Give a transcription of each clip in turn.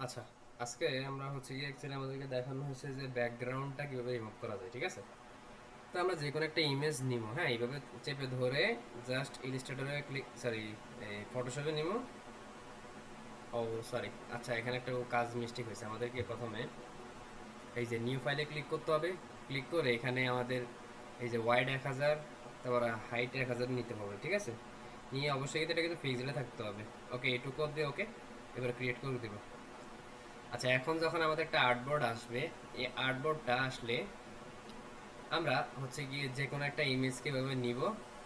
আচ্ছা, আজকে আমরা হচ্ছে গিয়ে অ্যাকচুয়ালি আমাদেরকে দেখানো হয়েছে যে ব্যাকগ্রাউন্ডটা কিভাবে রিমুভ করা যায়, ঠিক আছে? তো আমরা যে কোনো একটা ইমেজ নিব, হ্যাঁ, এইভাবে চেপে ধরে জাস্ট ইলিস্ট্রেটরে ক্লিক, সরি, ফটোশপে নিব। ও সরি, আচ্ছা, এখানে একটা কাজ মিস্টেক হয়েছে। আমাদেরকে প্রথমে এই যে নিউ ফাইলে ক্লিক করতে হবে। ক্লিক করে এখানে আমাদের এই যে ওয়াইড 1000, তারপর হাইট 1000 নিতে হবে, ঠিক আছে? নিয়ে অবশ্যই কিন্তু এটা কিন্তু ফিক্সডে থাকতে হবে। ওকে, এটুকু দিয়ে ওকে, এবার ক্রিয়েট করে দিব। আচ্ছা, এখন যখন আমাদের একটা আর্টবোর্ড আসবে, এই আর্টবোর্ডটা আসলে আমরা হচ্ছে গিয়ে যে কোনো একটা ইমেজকে এভাবে নিব,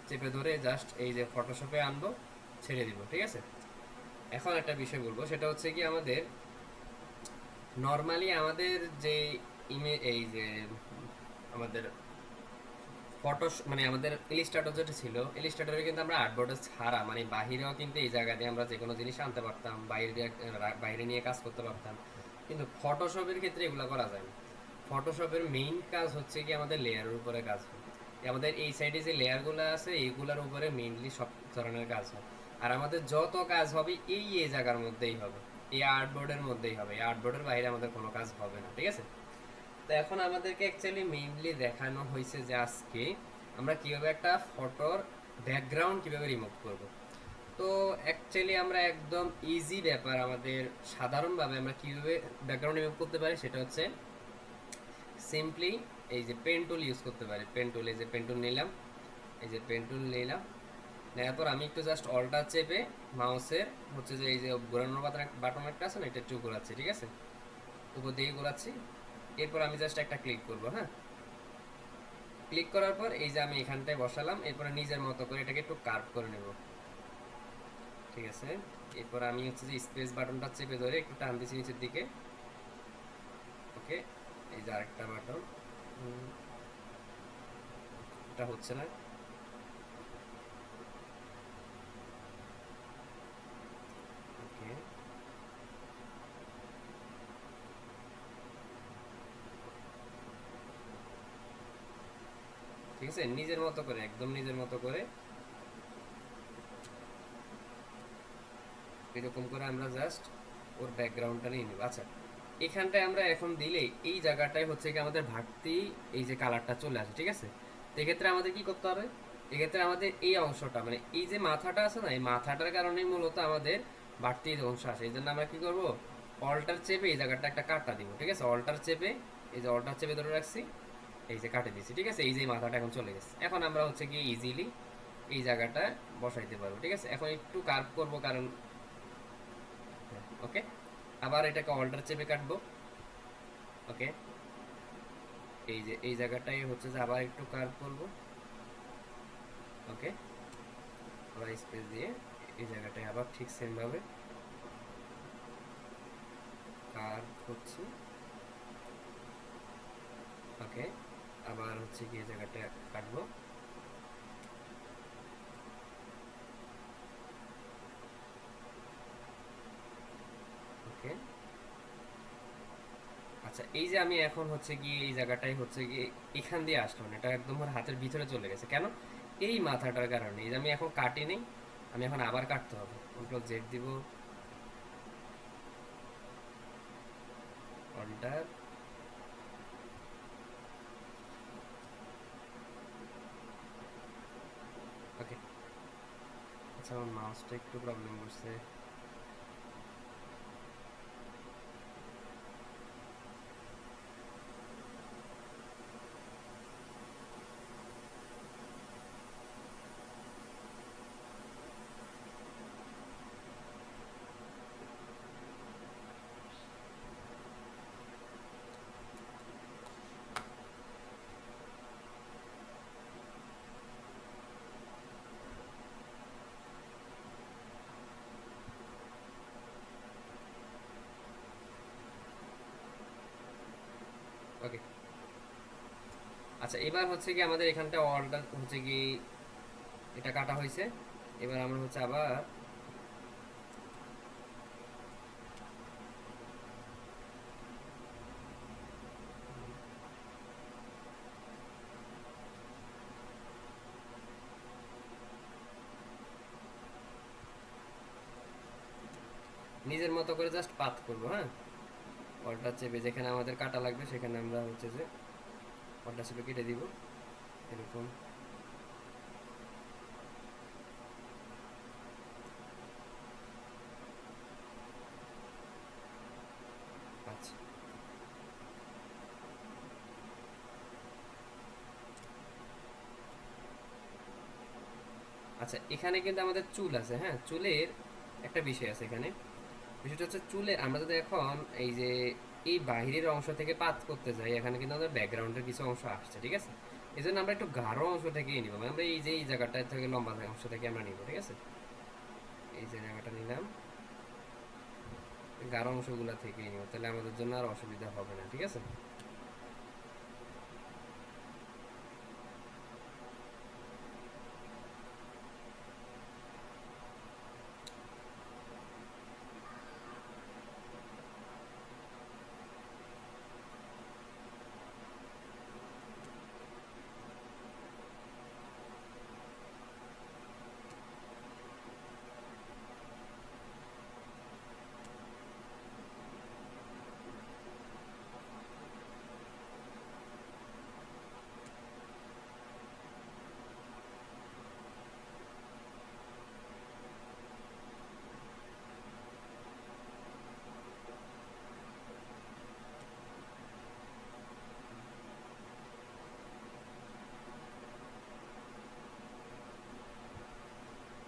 চেপে ধরে জাস্ট এই যে ফটোশপে আনবো, ছেড়ে দিব, ঠিক আছে? এখন একটা বিষয় বলবো, সেটা হচ্ছে কি আমাদের নর্মালি আমাদের যে এই যে আমাদের ফটো মানে আমাদের ইলিস্ট্রেটর যেটা ছিল, ইলিস্ট্রেটরে কিন্তু আমরা আর্টবোর্ডে ছাড়া মানে বাহিরেও কিন্তু এই জায়গা দিয়ে আমরা যে কোনো জিনিস আনতে পারতাম, বাইরে দিয়ে বাইরে নিয়ে কাজ করতে পারতাম। কিন্তু ফটোশপের ক্ষেত্রে এগুলো করা যায় না। ফটোশপের মেইন কাজ হচ্ছে কি আমাদের লেয়ারের উপরে কাজ হয়। আমাদের এই সাইডে যে লেয়ারগুলো আছে এইগুলোর উপরে মেইনলি সব ধরনের কাজ হয়। আর আমাদের যত কাজ হবে এই জায়গার মধ্যেই হবে, এই আর্টবোর্ডের মধ্যেই হবে। এই আর্টবোর্ডের বাইরে আমাদের কোনো কাজ হবে না, ঠিক আছে? তো এখন আমাদেরকে অ্যাকচুয়ালি মেইনলি দেখানো হয়েছে যে আজকে আমরা কিভাবে একটা ফটোর ব্যাকগ্রাউন্ড কিভাবে রিমুভ করব। তো অ্যাকচুয়ালি আমরা একদম ইজি ব্যাপার, আমাদের সাধারণভাবে আমরা কিভাবে ব্যাকগ্রাউন্ড রিমুভ করতে পারি সেটা হচ্ছে সিম্পলি এই যে পেন টুল ইউজ করতে পারি। পেন টুল, এই যে পেন টুল নিলাম, এই যে পেন টুল নিলাম। নেওয়ার পর আমি একটু জাস্ট অল্টা চেপে মাউসের হচ্ছে যে এই যে ঘোরানোর বাটন একটা আছে না, এটা একটু ঘোরাচ্ছি, ঠিক আছে? উপর দিকে ঘোরাচ্ছি। এরপর আমি জাস্ট একটা ক্লিক করবো, হ্যাঁ। ক্লিক করার পর এই যে আমি এখানটায় বসালাম, এরপরে নিজের মতো করে এটাকে একটু কার্ভ করে নেব, ঠিক আছে? এরপর আমি হচ্ছে যে স্পেস বাটনটা চেপে ধরে একটু টান দিচ্ছি নিচের দিকে। ওকে, এই যে আরেকটা বাটন, এটা হচ্ছে না। ওকে, ঠিক আছে, নিজের মতো করে, একদম নিজের মতো করে এরকম করে আমরা জাস্ট ওর ব্যাকগ্রাউন্ডটা নিয়ে নেব। আচ্ছা, এখানটায় আমরা এখন দিলে এই জায়গাটায় হচ্ছে কি আমাদের ভাটতি এই যে কালারটা চলে আসে, ঠিক আছে? তো এক্ষেত্রে আমাদের কি করতে হবে? এক্ষেত্রে আমাদের এই অংশটা মানে এই যে মাথাটা আছে না, এই মাথাটার কারণেই মূলত আমাদের বাড়তি এই অংশ আসে। এই জন্য আমরা কি করবো, অল্টার চেপে এই জায়গাটা একটা কাটটা দিব, ঠিক আছে? অল্টার চেপে, এই যে অল্টার চেপে ধরে রাখছি, এই যে কাটে দিচ্ছি, ঠিক আছে? এই যে মাথাটা এখন চলে গেছে। এখন আমরা হচ্ছে কি ইজিলি এই জায়গাটা বসাইতে পারবো, ঠিক আছে? এখন একটু কার্ভ করবো কারণ, ওকে, আবার এটাকে অল্টার চেপে কাটবো। ওকে, এই যে এই জায়গাটাই হচ্ছে যে আবার একটু কার্ভ করবো। ওকে, আবার স্পেস দিয়ে এই জায়গাটায় আবার ঠিক সেম ভাবে কার্ভ করছি। ওকে, আবার হচ্ছে কি এই জায়গাটা কাটবো। ওকে, আচ্ছা, এই যে আমি এখন হচ্ছে কি এই জায়গাটাই হচ্ছে কি এখান দিয়ে আসলাম, এটা একদম আমার হাতের ভিতরে চলে গেছে কেন? এই মাথাটার কারণে। এই যে আমি এখন কাটিনি, আমি এখন আবার কাটতে হবে। কন্ট্রোল জেড দিব, অল্টার। ওকে, আচ্ছা, আমার মাউসটা একটু প্রবলেম করছে। ওকে, আচ্ছা, এবার হচ্ছে কি আমাদের এখানটা অলটা হচ্ছে কি এটা কাটা হয়েছে। এবার আমরা হচ্ছে আবার, নিজের মতো করে জাস্ট পাত করবো। হ্যাঁ, অল্টা চেপে যেখানে আমাদের কাটা লাগবে সেখানে আমরা হচ্ছে যে অল্টা চেপে কেটে দিব এরকম। আচ্ছা আচ্ছা, এখানে কিন্তু আমাদের চুল আছে। হ্যাঁ, চুলের একটা বিষয় আছে এখানে। বিষয়টা হচ্ছে চুলে আমরা যদি এখন এই যে এই বাহিরের অংশ থেকে পাত করতে যাই, এখানে কিন্তু আমাদের ব্যাকগ্রাউন্ডের কিছু অংশ আসছে, ঠিক আছে? এই জন্য আমরা একটু গাঢ় অংশ থেকেই নিব, মানে আমরা এই যে এই জায়গাটা থেকে লম্বা অংশ থেকে আমরা নিব, ঠিক আছে? এই যে জায়গাটা নিলাম, গাঢ় অংশগুলো থেকেই নিব, তাহলে আমাদের জন্য আর অসুবিধা হবে না, ঠিক আছে?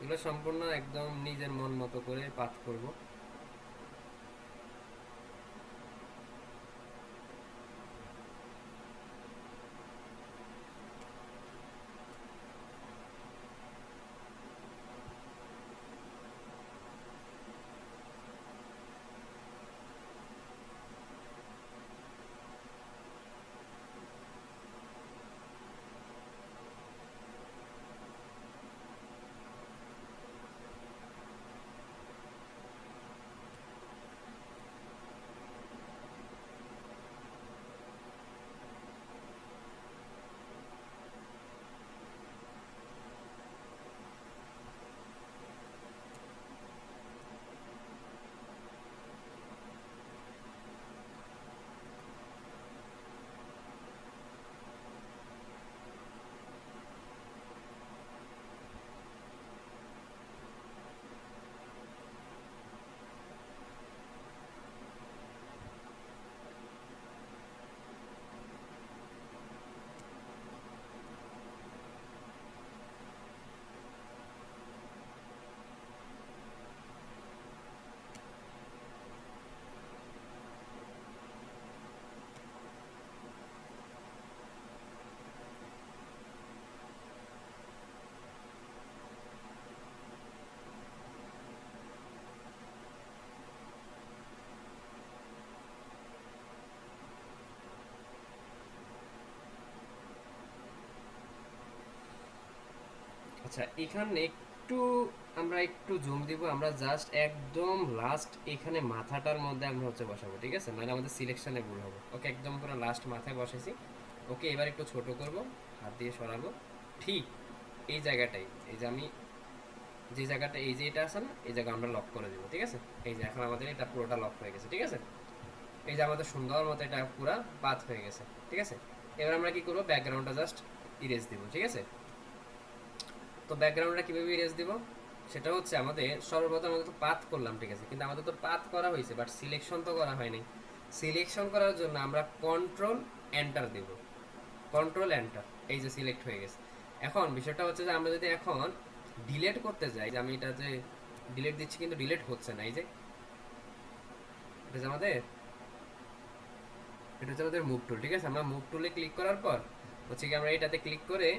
এগুলো সম্পূর্ণ একদম নিজের মন মতো করে পাত করব। আচ্ছা, এখানে একটু আমরা একটু জুম দিব, আমরা জাস্ট একদম লাস্ট এখানে মাথাটার মধ্যে আমরা হচ্ছে বসাবো, ঠিক আছে? মানে আমাদের সিলেকশনে ভুল হবে। ওকে, একদম পুরো লাস্ট মাথায় বসেছি। ওকে, এবার একটু ছোট করব, হাত দিয়ে সরাবো। ঠিক এই জায়গাটাই, এই যে আমি যে জায়গাটা, এই যে এটা আছে না, এই জায়গা আমরা লক করে দেবো, ঠিক আছে? এই যে এখন আমাদের এটা পুরোটা লক হয়ে গেছে, ঠিক আছে? এই যে আমাদের সুন্দর মতো এটা পুরা পাত হয়ে গেছে, ঠিক আছে? এবার আমরা কি করবো, ব্যাকগ্রাউন্ডটা জাস্ট ইরেজ দিব, ঠিক আছে? তো ব্যাকগ্রাউন্ডটা কিভাবে ইরেজ দিব, সেটা হচ্ছে আমাদের সর্বপ্রথম আমাদের তো পাথ করলাম, ঠিক আছে? কিন্তু আমাদের তো পাথ করা হয়েছে, বাট সিলেকশন তো করা হয়নি। সিলেকশন করার জন্য আমরা কন্ট্রোল এন্টার দেব। কন্ট্রোল এন্টার, এই যে সিলেক্ট হয়ে গেছে। এখন বিষয়টা হচ্ছে যে আমরা যদি এখন ডিলেট করতে যাই, যে আমি এটা যে ডিলেট দিচ্ছি কিন্তু ডিলেট হচ্ছে না, এই যে এটা যে আমাদের, এটা হচ্ছে আমাদের মুভ টুল, ঠিক আছে? আমরা মুভ টুলে ক্লিক করার পর হচ্ছে কি আমরা এটাতে ক্লিক করে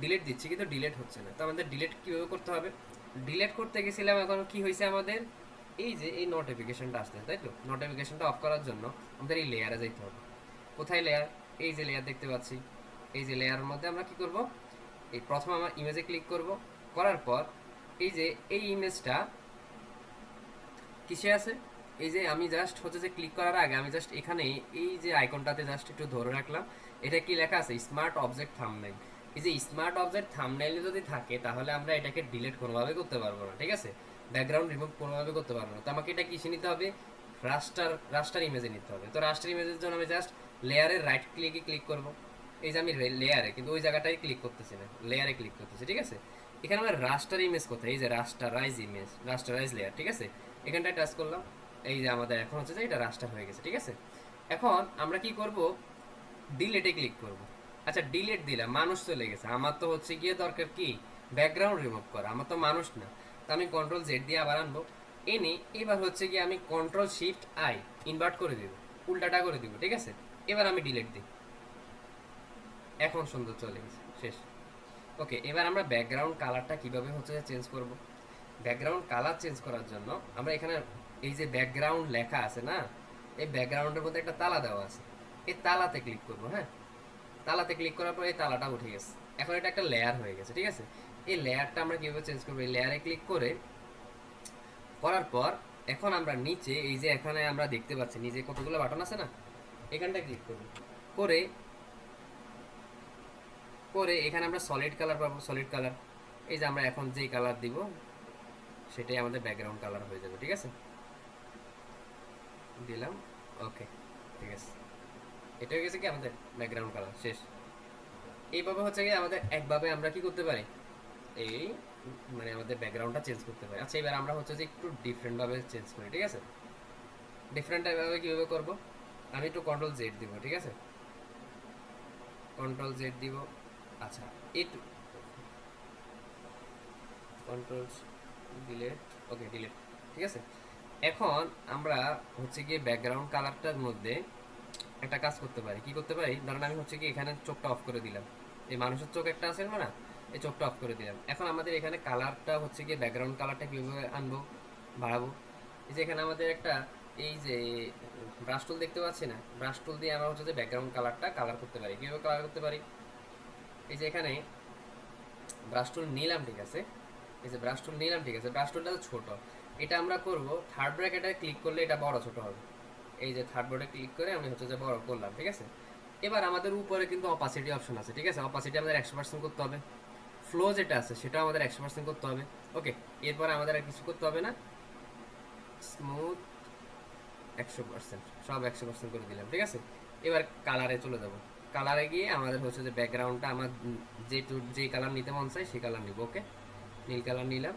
ডিলিট দিচ্ছি কিন্তু ডিলিট হচ্ছে না। তো আমাদের ডিলিট কীভাবে করতে হবে, ডিলিট করতে গেছিলাম, এখন কি হয়েছে আমাদের, এই যে এই নোটিফিকেশনটা আসছে, তাই তো? নোটিফিকেশনটা অফ করার জন্য আমাদের এই লেয়ারে যাইতে হবে। কোথায় লেয়ার, এই যে লেয়ার দেখতে পাচ্ছি, এই যে লেয়ারের মধ্যে আমরা কি করব, এই প্রথম আমার ইমেজে ক্লিক করব, করার পর এই যে এই ইমেজটা কিসে আছে, এই যে আমি জাস্ট হচ্ছে যে ক্লিক করার আগে আমি জাস্ট এখানে এই যে আইকনটাতে জাস্ট একটু ধরে রাখলাম। এটা কি লেখা আছে, স্মার্ট অবজেক্ট থাম্বনেইল। এই যে স্মার্ট অবজেক্ট থাম্বনেইল যদি থাকে তাহলে আমরা এটাকে ডিলিট কোনোভাবে করতে পারবো না, ঠিক আছে? ব্যাকগ্রাউন্ড রিমুভ কোনোভাবে করতে পারবো না। তো আমাকে এটা কিসে নিতে হবে, রাস্টার ইমেজে নিতে হবে। তো রাস্টার ইমেজের জন্য আমি জাস্ট লেয়ারের রাইট ক্লিকে ক্লিক করব। এই যে আমি লেয়ারে কিন্তু ওই জায়গাটাই ক্লিক করতেছি না, লেয়ারে ক্লিক করতেছি, ঠিক আছে। এখানে আমার রাস্টার ইমেজ কোথায়, এই যে রাস্টারাইজ ইমেজ, রাস্টারাইজ লেয়ার, ঠিক আছে। এখানটায় টাচ করলাম, এই যে আমাদের এখন হচ্ছে যে এটা রাস্টার হয়ে গেছে, ঠিক আছে। এখন আমরা কি করব, ডিলেটে ক্লিক করব। আচ্ছা ডিলেট দিলাম, মানুষ চলে গেছে, আমার তো হচ্ছে গিয়ে দরকার কি ব্যাকগ্রাউন্ড রিমুভ করা, আমার তো মানুষ না। তো আমি কন্ট্রোল জেড দিয়ে আবার আনবো, এনে এবার হচ্ছে গিয়ে আমি কন্ট্রোল শিফট আই ইনভার্ট করে দিব, উল্টাটা করে দিব, ঠিক আছে। এবার আমি ডিলেট দিই, এখন সুন্দর চলে গেছে, শেষ। ওকে, এবার আমরা ব্যাকগ্রাউন্ড কালারটা কিভাবে হচ্ছে চেঞ্জ করব। ব্যাকগ্রাউন্ড কালার চেঞ্জ করার জন্য আমরা এখানে এই যে ব্যাকগ্রাউন্ড লেখা আছে না, এই ব্যাকগ্রাউন্ডের মধ্যে একটা তালা দেওয়া আছে, এই তালাতে ক্লিক করবো। হ্যাঁ, তালাতে ক্লিক করার পর এই তালাটা উঠে গেছে, এখন এটা একটা লেয়ার হয়ে গেছে, ঠিক আছে। এই লেয়ারটা আমরা কিভাবে চেঞ্জ করবো, এই লেয়ারে ক্লিক করার পর এখন আমরা নিচে এই যে এখানে আমরা দেখতে পাচ্ছি নিচে কতগুলো বাটন আছে না, এখানটা ক্লিক করব। করে করে এখানে আমরা সলিড কালার পাবো, সলিড কালার। এই যে আমরা এখন যেই কালার দিব সেটাই আমাদের ব্যাকগ্রাউন্ড কালার হয়ে যাবে, ঠিক আছে। দিলাম, ওকে, ঠিক আছে। এটা হয়ে গেছে কি আমাদের ব্যাকগ্রাউন্ড কালার, শেষ। এইভাবে হচ্ছে কি আমাদের একভাবে আমরা কি করতে পারি, এই মানে আমাদের ব্যাকগ্রাউন্ডটা চেঞ্জ করতে পারি। আচ্ছা এবার আমরা হচ্ছে যে একটু ডিফারেন্ট ভাবে চেঞ্জ করি, ঠিক আছে। ডিফারেন্ট ভাবে কিভাবে করব, আমি একটু কন্ট্রোল জেড দিব, ঠিক আছে, কন্ট্রোল জেড দিব। আচ্ছা একটু কন্ট্রোল ডিলেট, ওকে ডিলেট, ঠিক আছে। এখন আমরা হচ্ছে গিয়ে ব্যাকগ্রাউন্ড কালারটার মধ্যে একটা কাজ করতে পারি, কি করতে পারি, ধরেন আমি হচ্ছে কি এখানে চোখটা অফ করে দিলাম, এই মানুষের চোখ একটা আছে না, এই চোখটা অফ করে দিলাম। এখন আমাদের এখানে কালারটা হচ্ছে গিয়ে ব্যাকগ্রাউন্ড কালারটা কীভাবে আনবো, বাড়াবো। এই যে এখানে আমাদের একটা এই যে ব্রাশ টুল দেখতে পাচ্ছি না, ব্রাশ টুল দিয়ে আমরা হচ্ছে যে ব্যাকগ্রাউন্ড কালারটা কালার করতে পারি। কীভাবে কালার করতে পারি, এই যে এখানে ব্রাশ টুল নিলাম, ঠিক আছে। এই যে ব্রাশ টুল নিলাম, ঠিক আছে, ব্রাশ টুলটা ছোট, এটা আমরা করব থার্ড ব্র্যাকেটে ক্লিক করলে এটা বড় ছোট হবে। এই যে থার্ড বোর্ডে ক্লিক করে আমি হচ্ছে যে বড় করলাম, ঠিক আছে। এবার আমাদের উপরে কিন্তু অপাসিটি অপশন আছে, ঠিক আছে, অপাসিটি আমাদের 100% করতে হবে। ফ্লো যেটা আছে সেটা আমাদের 100% করতে হবে। ওকে, এরপরে আমাদের আর কিছু করতে হবে না, স্মুথ 100%, সব 100% করে দিলাম, ঠিক আছে। এবার কালারে চলে যাব, কালারে গিয়ে আমাদের হচ্ছে যে ব্যাকগ্রাউন্ডটা আমার যে কালার নিতে মন চাই সেই কালার নিব। ওকে, নীল কালার নিলাম,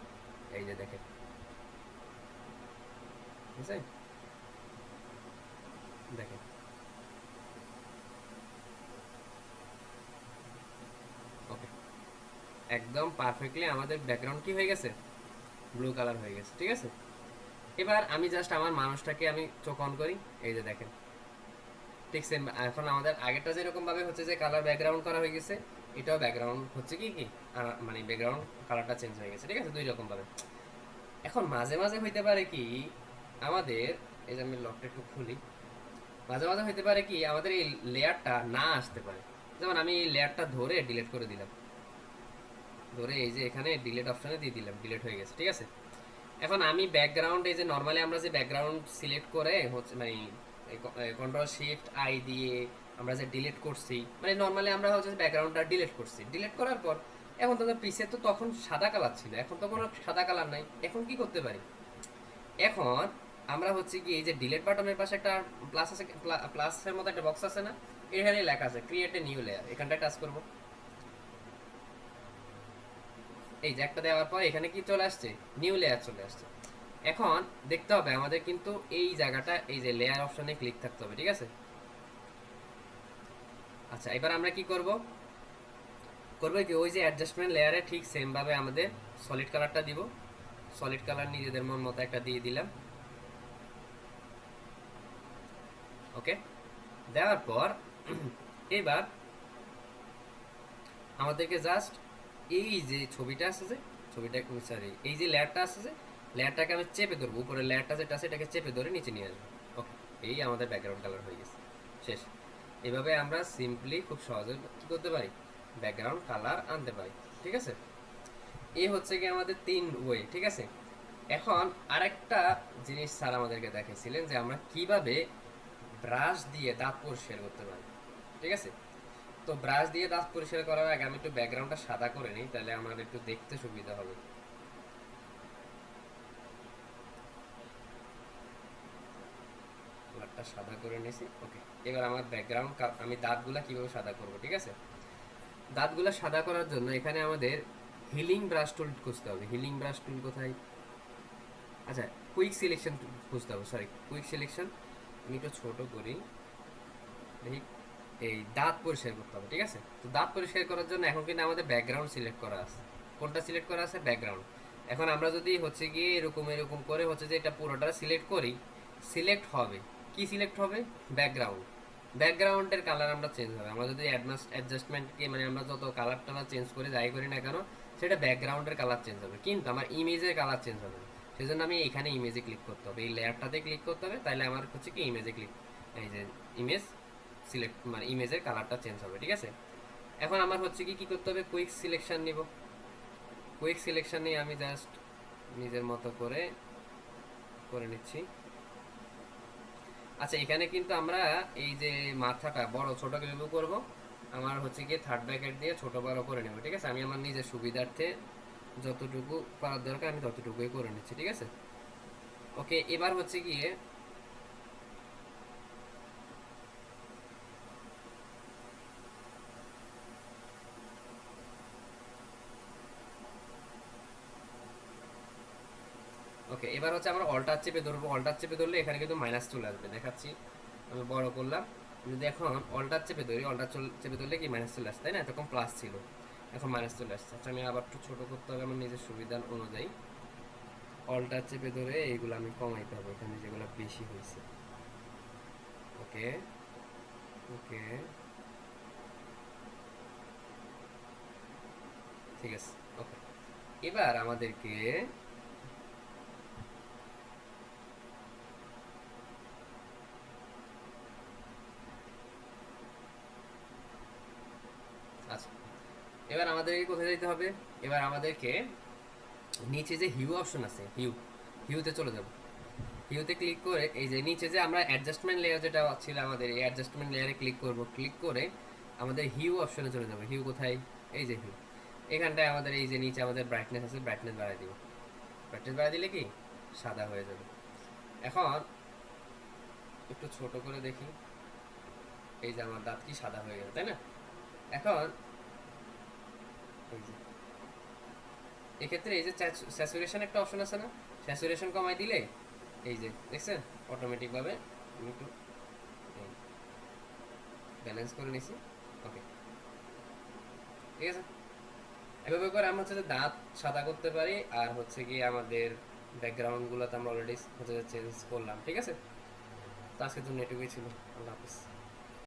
এই যে দেখেন, ঠিক আছে, দেখেন ওকে, একদম পারফেক্টলি আমাদের ব্যাকগ্রাউন্ড কি হয়ে গেছে, ব্লু কালার হয়ে গেছে, ঠিক আছে। এবার আমি জাস্ট আমার মানুষটাকে আমি চোখ অন করি, এই যে দেখেন, ঠিক সেম। এখন আমাদের আগেরটা যেরকম ভাবে হচ্ছে যে কালার ব্যাকগ্রাউন্ড করা হয়ে গেছে, এটাও ব্যাকগ্রাউন্ড হচ্ছে কি কি মানে ব্যাকগ্রাউন্ড কালারটা চেঞ্জ হয়ে গেছে, ঠিক আছে, দুই রকম ভাবে। এখন মাঝে মাঝে হইতে পারে কি আমাদের, এই যে আমি লকটা একটু খুলি, মাঝে মাঝে হইতে পারে কি আমাদের এই লেয়ারটা না আসতে পারে। যেমন আমি এই লেয়ারটা ধরে ডিলিট করে দিলাম, ধরে এই যে এখানে ডিলিট অপশনে দিয়ে দিলাম, ডিলিট হয়ে গেছে, ঠিক আছে। এখন আমি ব্যাকগ্রাউন্ড, এই যে নর্মালি আমরা যে ব্যাকগ্রাউন্ড সিলেক্ট করে হচ্ছে মানে কন্ট্রোল শিফট আই দিয়ে আমরা যে ডিলিট করছি, মানে নর্মালি আমরা হচ্ছে ব্যাকগ্রাউন্ডটা ডিলিট করছি, ডিলিট করার পর এখন তো পিছে তো তখন সাদা কালার ছিল, এখন তো কোনো সাদা কালার নাই। এখন কি করতে পারি, এখন আমরা হচ্ছে কি এই যে ডিলিট বাটনের পাশে একটা প্লাস আছে, প্লাসের মতো একটা বক্স আছে না, এখানে লেখা আছে ক্রিয়েট এ নিউ লেয়ার, এখানটায় টাচ করব। এই যে একটা দেওয়ার পর এখানে কি চলে আসছে, নিউ লেয়ার চলে আসছে। এখন দেখতে হবে আমাদের কিন্তু এই জায়গাটা, এই যে লেয়ার অপশনে ক্লিক থাকতে হবে, ঠিক আছে। আচ্ছা এবার আমরা কি করব, কি ওই যে অ্যাডজাস্টমেন্ট লেয়ারে ঠিক সেম ভাবে আমাদের সলিড কালারটা দিব, সলিড কালার নিজেদের মন মতো একটা দিয়ে দিলাম। ওকে, দেওয়ার পর এবার আমাদেরকে জাস্ট এই যে ছবিটা আছে, যে ছবিটা, সরি এই যে লেয়ারটা আছে, যে লেয়ারটাকে আমি চেপে ধরবো, উপরে লেয়ারটা যেটা আছে এটাকে চেপে ধরে নিচে নিয়ে আসবো। ওকে, এই আমাদের ব্যাকগ্রাউন্ড কালার হয়ে গেছে, শেষ। এভাবে আমরা সিম্পলি খুব সহজে কি করতে পারি, ব্যাকগ্রাউন্ড কালার আনতে পারি, ঠিক আছে। এই হচ্ছে কি আমাদের 3 ওয়ে, ঠিক আছে। এখন আরেকটা জিনিস স্যার আমাদেরকে দেখাইছিলেন যে আমরা কিভাবে ব্রাশ দিয়ে দাঁত পরিষ্কার করতে পারি, ঠিক আছে। তো ব্রাশ দিয়ে দাঁত পরিষ্কার করার আগে আমি একটু ব্যাকগ্রাউন্ডটা সাদা করে নিই, তাহলে আমার একটু দেখতে সুবিধা হবে। কালারটা সাদা করে নিয়েছি। ওকে, এবার আমার ব্যাকগ্রাউন্ড আমি দাঁতগুলা কিভাবে সাদা করব, ঠিক আছে? দাঁতগুলা সাদা করার জন্য এখানে আমাদের হিলিং ব্রাশ টুল খুঁজতে হবে। হিলিং ব্রাশ টুল কোথায়? আচ্ছা, কুইক সিলেকশন খুঁজতে হবে, সরি কুইক সিলেকশন। আমি একটু ছোট করি, দেখি। এই দাঁত পরিষ্কার করতে হবে, ঠিক আছে? তো দাঁত পরিষ্কার করার জন্য এখন কিন্তু আমাদের ব্যাকগ্রাউন্ড সিলেক্ট করা আছে। কোনটা সিলেক্ট করা আছে? ব্যাকগ্রাউন্ড। এখন আমরা যদি হচ্ছে গিয়ে এরকম এরকম করে হচ্ছে যে এটা পুরোটা সিলেক্ট করি, সিলেক্ট হবে কি? সিলেক্ট হবে ব্যাকগ্রাউন্ড। ব্যাকগ্রাউন্ডের কালার আমরা চেঞ্জ হবে। আমরা যদি অ্যাডজাস্টমেন্টকে মানে আমরা যত কালার টালার চেঞ্জ করে যাই করি না কেন, সেটা ব্যাকগ্রাউন্ডের কালার চেঞ্জ হবে, কিন্তু আমার ইমেজের কালার চেঞ্জ হবে না। সেজন্য আমি এখানে ইমেজে ক্লিক করতে হবে, এই লেয়ারটাতে ক্লিক করতে হবে, তাহলে আমার হচ্ছে কি ইমেজে ক্লিক, এই যে ইমেজ সিলেক্ট মানে ইমেজের কালারটা চেঞ্জ হবে, ঠিক আছে? এখন আমার হচ্ছে কি কি করতে হবে? কুইক সিলেকশন নিব। কুইক সিলেকশন নিয়ে আমি জাস্ট নিজের মতো করে করে নিচ্ছি। আচ্ছা, এখানে কিন্তু আমরা এই যে মাথাটা বড় ছোট কিভাবে করব, আমার হচ্ছে কি থার্ড ব্র্যাকেট দিয়ে ছোট বড় করে নেব, ঠিক আছে? আমি আমার নিজের সুবিধার্থে যতটুকু করার দরকার আমি ততটুকুই করে নিচ্ছি, ঠিক আছে? ওকে, এবার হচ্ছে গিয়ে ওকে, এবার হচ্ছে আমরা অল্টার চেপে ধরবো। অল্টার চেপে ধরলে এখানে কিন্তু মাইনাস চলে আসবে, দেখাচ্ছি। আমি বড় করলাম, যদি এখন অল্টার চেপে ধরি, অল্টার চেপে ধরলে কি মাইনাস চলে আসছে, তাই না? তখন প্লাস ছিল, এখন মাইনাস চলে আসছে। আচ্ছা, আমি আবার একটু ছোটো করতে হবে আমার নিজের সুবিধা অনুযায়ী। অল্টার চেপে ধরে এইগুলো আমি কমাইতে হবে, এখানে যেগুলো বেশি হয়েছে। ওকে, ওকে, ঠিক আছে। ওকে, এবার আমাদেরকে আচ্ছা, এবার আমাদেরকে কোথায় যেতে হবে? এবার আমাদেরকে নিচে যে হিউ অপশন আছে, হিউতে চলে যাব। হিউতে ক্লিক করে এই যে নিচে যে আমরা অ্যাডজাস্টমেন্ট লেয়ার যেটা ছিল আমাদের, এই অ্যাডজাস্টমেন্ট লেয়ারে ক্লিক করব। ক্লিক করে আমাদের হিউ অপশনে চলে যাব। হিউ কোথায়? এই যে হিউ, এখানটায় আমাদের এই যে নিচে আমাদের ব্রাইটনেস আছে, ব্রাইটনেস বাড়াই দিব। ব্রাইটনেস বাড়াই দিলে কি সাদা হয়ে যাবে। এখন একটু ছোট করে দেখি, এই যে আমার দাঁত কি সাদা হয়ে গেল, তাই না? এখন এই যে এক্ষেত্রে এই যে স্যাচুরেশন একটা অপশন আছে না, স্যাচুরেশন কমাই দিলে এই যে দেখছেন অটোমেটিকভাবে আমি একটু ব্যালেন্স করে নিছি। ওকে, ঠিক আছে। এভাবে করে আমরা হচ্ছে যে দাঁত সাদা করতে পারি, আর হচ্ছে কি আমাদের ব্যাকগ্রাউন্ডগুলো তো আমরা অলরেডি হচ্ছে চেঞ্জ করলাম, ঠিক আছে? তো আজকের জন্য এটুকুই ছিল। আল্লাহ হাফিজ।